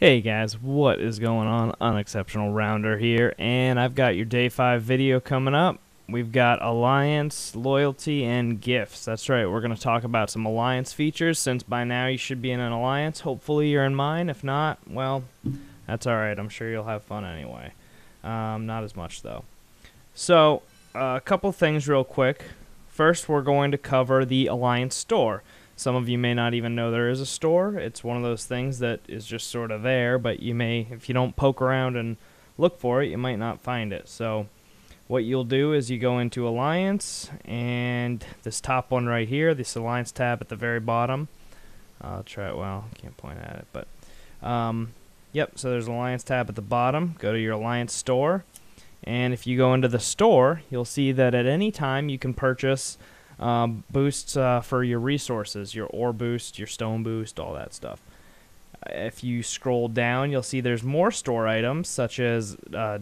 Hey guys, what is going on? Unexceptional Rounder here, and I've got your Day 5 video coming up. We've got Alliance, Loyalty, and Gifts. That's right, we're going to talk about some Alliance features, since by now you should be in an Alliance. Hopefully you're in mine. If not, well, that's alright. I'm sure you'll have fun anyway. Not as much, though. So, a couple things real quick. First, we're going to cover the Alliance store. Some of you may not even know there is a store. It's one of those things that is just sort of there, but you may, if you don't poke around and look for it, you might not find it. So what you'll do is you go into Alliance, and this top one right here, this Alliance tab at the very bottom. I'll try it, well, I can't point at it, but yep, so there's an Alliance tab at the bottom. Go to your Alliance store, and if you go into the store, you'll see that at any time you can purchase boosts for your resources, your ore boost, your stone boost, all that stuff. If you scroll down, you'll see there's more store items, such as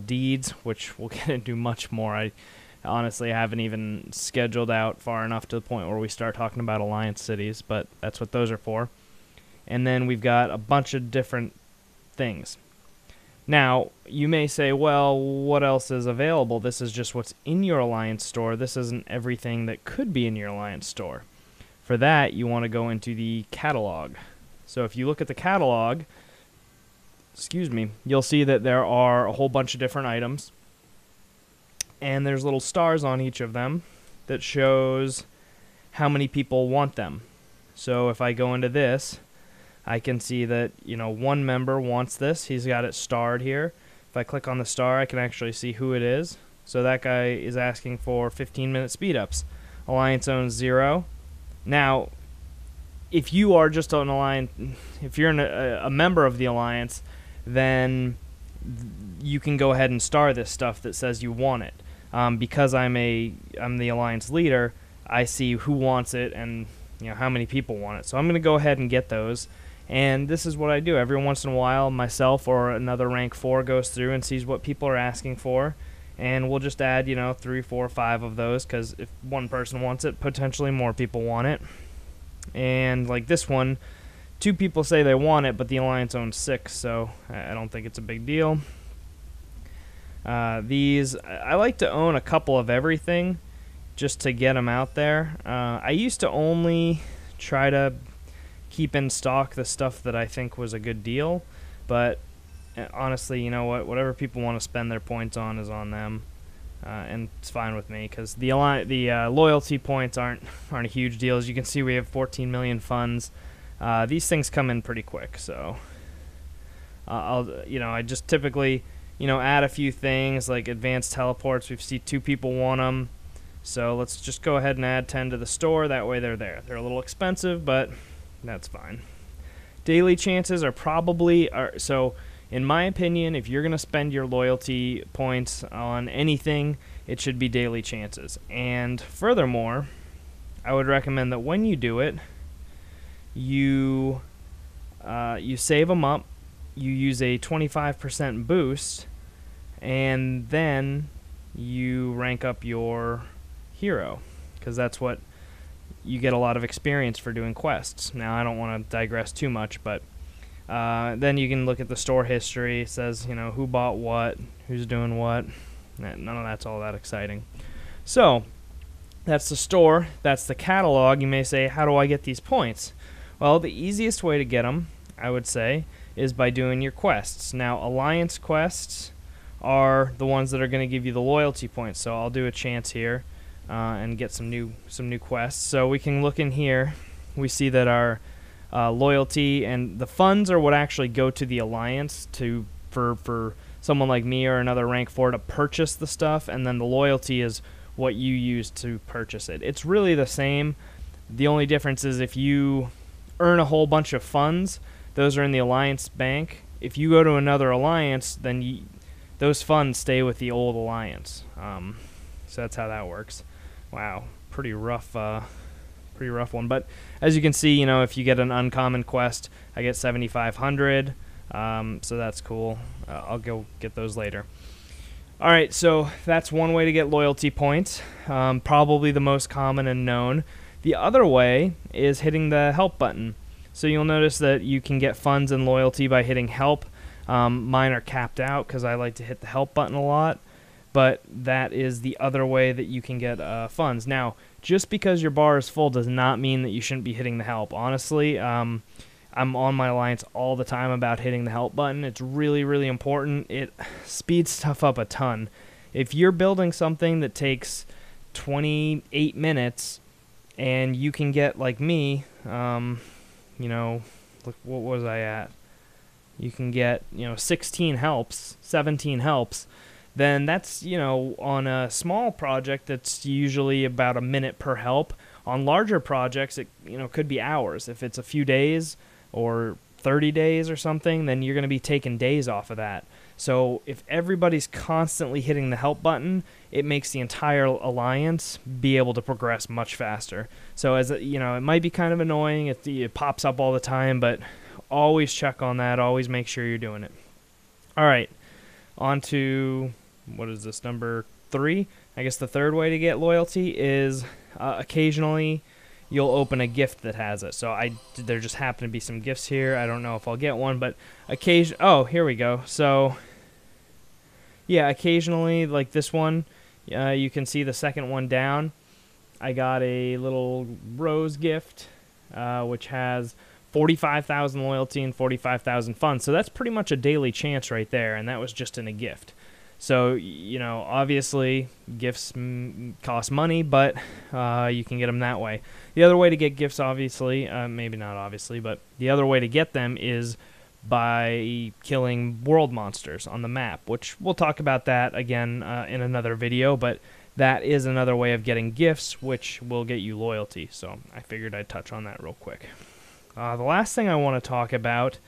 deeds, which we'll get into much more. I honestly haven't even scheduled out far enough to the point where we start talking about Alliance cities, but that's what those are for. And then we've got a bunch of different things. Now, you may say, well, what else is available? This is just what's in your Alliance store. This isn't everything that could be in your Alliance store. For that, you want to go into the catalog. So if you look at the catalog, you'll see that there are a whole bunch of different items. And there's little stars on each of them that shows how many people want them. So if I go into this, I can see that, one member wants this. He's got it starred here. If I click on the star, I can actually see who it is. So that guy is asking for 15-minute speed-ups. Alliance owns 0. Now, if you are just an Alliance, if you're a member of the Alliance, then you can go ahead and star this stuff that says you want it. Because I'm the Alliance leader, I see who wants it and how many people want it. So I'm going to go ahead and get those. And this is what I do. Every once in a while, myself or another rank 4 goes through and sees what people are asking for. And we'll just add, 3, 4, 5 of those, because if one person wants it, potentially more people want it. And like this one, 2 people say they want it, but the Alliance owns 6, so I don't think it's a big deal. These, I like to own a couple of everything just to get them out there. I used to only try to keep in stock the stuff that I think was a good deal, but honestly, you know what? Whatever people want to spend their points on is on them, and it's fine with me, because the loyalty points aren't a huge deal. As you can see, we have 14 million funds. These things come in pretty quick, so I just typically add a few things like advanced teleports. We've seen 2 people want them, so let's just go ahead and add 10 to the store. That way they're there. They're a little expensive, but that's fine. Daily chances are probably so in my opinion, if you're going to spend your loyalty points on anything, it should be daily chances. And furthermore, I would recommend that when you do it, you save them up, you use a 25% boost, and then you rank up your hero, because that's what you get a lot of experience for doing quests. Now, I don't want to digress too much, but then you can look at the store history. It says, who bought what, who's doing what. None of that's all that exciting. So, that's the store. That's the catalog. You may say, how do I get these points? Well, the easiest way to get them, I would say, is by doing your quests. Now, Alliance quests are the ones that are going to give you the loyalty points. So I'll do a chance here. And get some new quests. So we can look in here. We see that our loyalty and the funds are what actually go to the Alliance for someone like me or another rank 4 to purchase the stuff, and then the loyalty is what you use to purchase it. It's really the same. The only difference is if you earn a whole bunch of funds, those are in the Alliance bank. If you go to another Alliance, then those funds stay with the old Alliance. So that's how that works. Wow, pretty rough one. But as you can see, if you get an uncommon quest, I get 7,500. So that's cool. I'll go get those later. All right, so that's one way to get loyalty points. Probably the most common and known. The other way is hitting the help button. So you'll notice that you can get funds and loyalty by hitting help. Mine are capped out because I like to hit the help button a lot, but that is the other way that you can get funds. Now, just because your bar is full does not mean that you shouldn't be hitting the help. Honestly, I'm on my alliance all the time about hitting the help button. It's really, really important. It speeds stuff up a ton. If you're building something that takes 28 minutes and you can get, like me, you know, look, what was I at? You can get, 16 helps, 17 helps, then that's, on a small project that's usually about a minute per help. On larger projects, it, could be hours. If it's a few days or 30 days or something, then you're going to be taking days off of that. So if everybody's constantly hitting the help button, it makes the entire alliance be able to progress much faster. So as it might be kind of annoying, it pops up all the time, but always check on that. Always make sure you're doing it. All right, on to, what is this, number 3? I guess the third way to get loyalty is occasionally you'll open a gift that has it. So there just happen to be some gifts here. I don't know if I'll get one, but oh, here we go. So yeah, occasionally, like this one, you can see the second one down. I got a little rose gift, which has 45,000 loyalty and 45,000 funds. So that's pretty much a daily chance right there, and that was just in a gift. So, obviously gifts cost money, but you can get them that way. The other way to get gifts, obviously, maybe not obviously, but the other way to get them is by killing world monsters on the map, which we'll talk about that again in another video, but that is another way of getting gifts, which will get you loyalty. So I figured I'd touch on that real quick. The last thing I want to talk about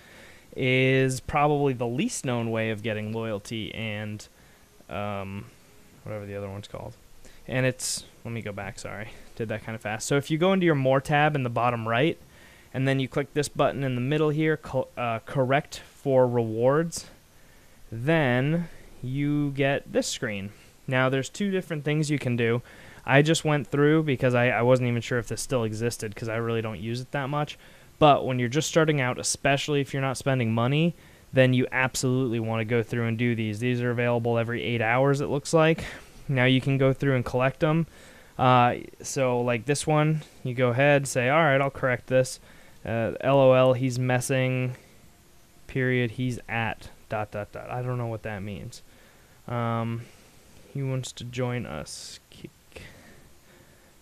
is probably the least known way of getting loyalty and whatever the other one's called. And it's, let me go back, sorry, did that kind of fast. So if you go into your More tab in the bottom right, and then you click this button in the middle here, correct for rewards, then you get this screen. Now there's 2 different things you can do. I just went through because I wasn't even sure if this still existed because I really don't use it that much. But when you're just starting out, especially if you're not spending money, then you absolutely want to go through and do these. These are available every 8 hours, it looks like. Now you can go through and collect them. So like this one, you go ahead, say, all right, I'll correct this. LOL, he's messing, period, he's at, ... I don't know what that means. He wants to join us.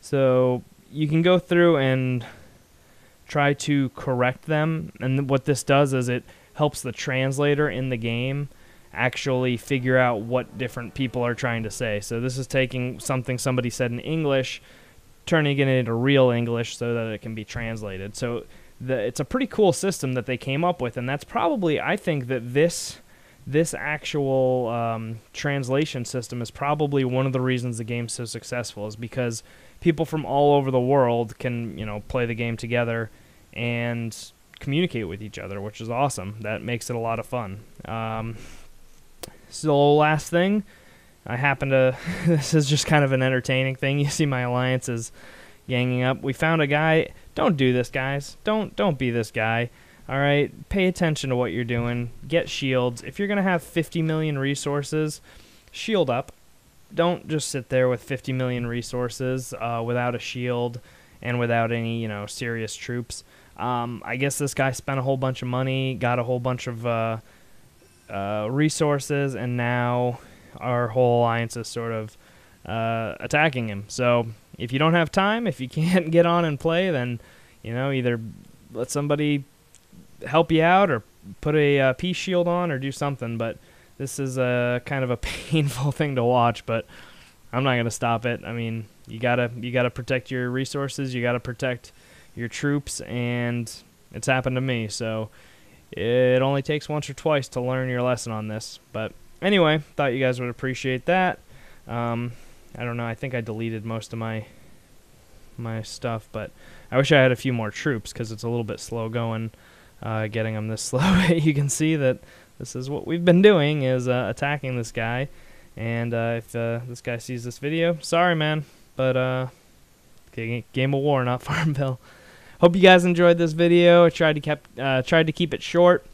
So you can go through and try to correct them, and what this does is it helps the translator in the game actually figure out what different people are trying to say. So this is taking something somebody said in English, turning it into real English so that it can be translated. So it's a pretty cool system that they came up with, and that's probably, I think that this actual translation system is probably one of the reasons the game's so successful, is because people from all over the world can, play the game together and communicate with each other, which is awesome. That makes it a lot of fun. So last thing, I happen to, this is just kind of an entertaining thing. You see my alliance is ganging up. We found a guy. Don't do this, guys. Don't be this guy. All right, pay attention to what you're doing. Get shields. If you're going to have 50 million resources, shield up. Don't just sit there with 50 million resources without a shield and without any, serious troops. I guess this guy spent a whole bunch of money, got a whole bunch of resources, and now our whole alliance is sort of attacking him. So if you don't have time, if you can't get on and play, then, either let somebody help you out or put a peace shield on or do something. But this is a kind of a painful thing to watch, but I'm not going to stop it. I mean, you gotta protect your resources, you gotta protect your troops, and it's happened to me. So it only takes once or twice to learn your lesson on this. But anyway, thought you guys would appreciate that. I don't know, I think I deleted most of my stuff, but I wish I had a few more troops because it's a little bit slow going, getting them this slow. You can see that this is what we've been doing, is attacking this guy. And if this guy sees this video, sorry, man, but Game of War, not Farmville. hope you guys enjoyed this video. I tried to keep it short,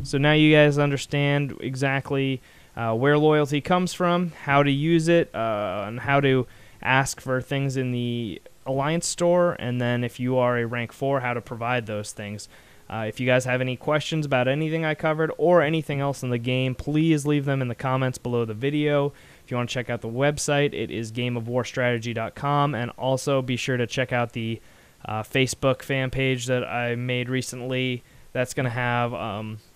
so now you guys understand exactly where loyalty comes from, how to use it, and how to ask for things in the Alliance store, and then if you are a rank 4, how to provide those things. If you guys have any questions about anything I covered or anything else in the game, please leave them in the comments below the video. If you want to check out the website, it is gameofwarstrategy.com, and also be sure to check out the Facebook fan page that I made recently. That's going to have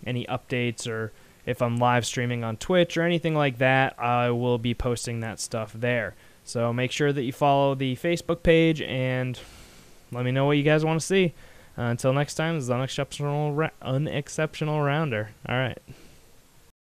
any updates, or if I'm live streaming on Twitch or anything like that, I will be posting that stuff there. So make sure that you follow the Facebook page and let me know what you guys want to see. Until next time, this is Unexceptional Rounder. All right.